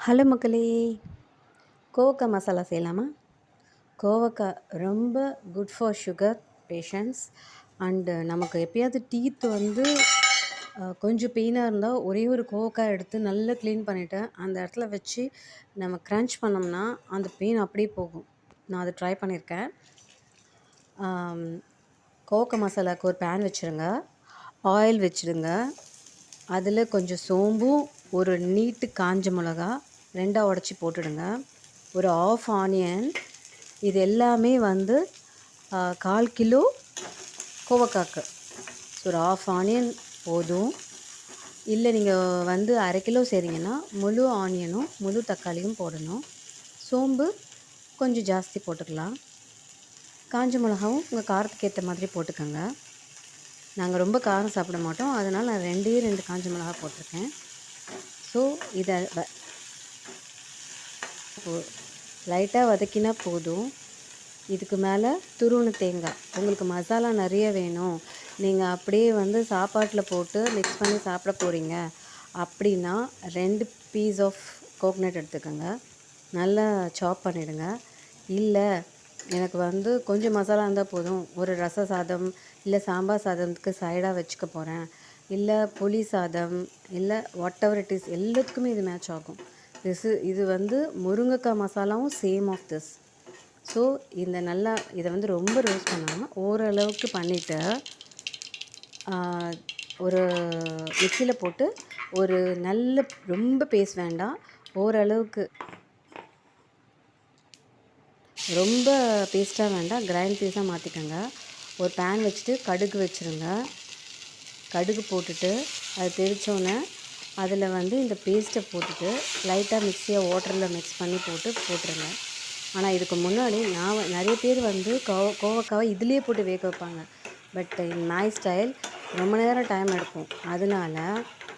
Hello மக்களே! கோவக்காய் மசாலா செய்யலாமா? கோவக்காய் ரொம்ப good for sugar patients and நமக்கு எப்பயாவது டீத் கொஞ்சம் பெயினாக இருந்தால் ஒரே ஒரு கோவக்காய் எடுத்து நல்லா க்ளீன் பண்ணிவிட்டு அந்த இடத்துல வச்சு நம்ம க்ரன்ச் பண்ணோம்னா அந்த பெயின் அப்படியே போகும். நான் அதை ட்ரை பண்ணியிருக்கேன். கோவக்காய் மசாலாவுக்கு ஒரு பேன் வச்சுருங்க. ஆயில் வச்சுடுங்க. அதில் கொஞ்சம் சோம்பும் ஒரு நீட்டு காஞ்ச மிளகா 2ஆ உடச்சி போட்டுடுங்க. ஒரு ஆஃப் ஆனியன். இது எல்லாமே 1/4 கிலோ கோவக்காய்க்கு. ஸோ ஒரு ஆஃப் ஆனியன் போதும். இல்லை நீங்கள் 1/2 கிலோ செய்கிறீங்கன்னா முழு ஆனியனும் முழு தக்காளியும் போடணும். சோம்பு கொஞ்சம் ஜாஸ்தி போட்டுக்கலாம். காஞ்ச மிளகாவும் உங்கள் காரத்துக்கு ஏற்ற மாதிரி போட்டுக்கோங்க. நாங்கள் ரொம்ப காரம் சாப்பிட மாட்டோம், அதனால் நான் 2 காஞ்ச மிளகா போட்டிருக்கேன். ஸோ இதை லைட்டாக வதக்கினா போதும். இதுக்கு மேலே துருவன தேங்காய். உங்களுக்கு மசாலா நிறைய வேணும், நீங்கள் அப்படியே சாப்பாட்டில் போட்டு மிக்ஸ் பண்ணி சாப்பிட போகிறீங்க அப்படின்னா 2 பீஸ் ஆஃப் கோகனட் எடுத்துக்கோங்க. நல்லா சாப் பண்ணிவிடுங்க. இல்லை எனக்கு கொஞ்சம் மசாலா இருந்தால் போதும், ஒரு ரச சாதம் இல்லை சாம்பார் சாதத்துக்கு சைடாக வச்சுக்க போகிறேன், இல்லை புளி சாதம், இல்லை வாட் எவர் இட் இஸ், எல்லாத்துக்குமே இது மேட்ச் ஆகும். இது முருங்கைக்காய் மசாலாவும் சேம் ஆஃப் திஸ். ஸோ இதை ரொம்ப ரோஸ்ட் பண்ணாமல் ஓரளவுக்கு பண்ணிவிட்டு ஒரு மிக்சியில் போட்டு ஒரு நல்ல ரொம்ப பேஸ்ட் வேண்டாம், ஓரளவுக்கு ரொம்ப பேஸ்ட்டாக வேண்டாம், கிரைண்ட் பீஸாக மாற்றிக்கோங்க. ஒரு பேன் வச்சுட்டு கடுகு வச்சுருங்க. கடுகு போட்டுட்டு அது தெரித்தோன்னே அதில் இந்த பேஸ்ட்டை போட்டுட்டு லைட்டாக மிக்ஸியை வாட்டரில் மிக்ஸ் பண்ணி போட்டுருங்க. ஆனால் இதுக்கு முன்னாடி நிறைய பேர் கோவக்காவை இதுலேயே போட்டு வேக வைப்பாங்க. பட் இன் மை ஸ்டைல் ரொம்ப நேரம் டைம் எடுக்கும். அதனால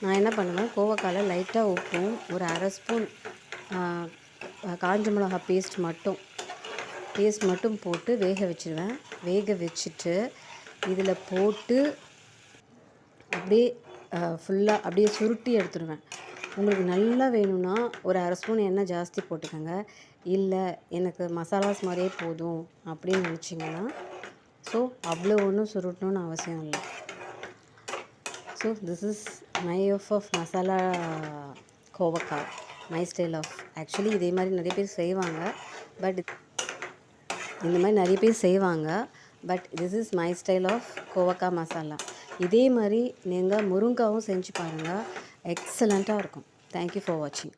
நான் என்ன பண்ணுவேன், கோவக்காயில் லைட்டாக உப்பும் ஒரு 1/2 ஸ்பூன் காஞ்ச மிளகா பேஸ்ட் மட்டும் போட்டு வேக வச்சுருவேன். வேக வச்சுட்டு இதில் போட்டு அப்படியே ஃபுல்லாக அப்படியே சுருட்டி எடுத்துடுவேன். உங்களுக்கு நல்லா வேணும்னா ஒரு 1/2 ஸ்பூன் எண்ணெய் ஜாஸ்தி போட்டுக்கோங்க. இல்லை எனக்கு மசாலாஸ் மாதிரியே போதும் அப்படின்னு நினச்சிங்கன்னா ஸோ அவ்வளோ ஒன்றும் சுருட்டணும்னு அவசியம் இல்லை. So this is my of masala kovakkai, my style of. Actually இதே மாதிரி நிறைய பேர் செய்வாங்க, but this is my style of kovakkai masala. இதே மாதிரி நீங்கள் முருங்காவும் செஞ்சு பாருங்கள், எக்ஸலண்ட்டாக இருக்கும். தேங்க்யூ ஃபார் வாட்சிங்.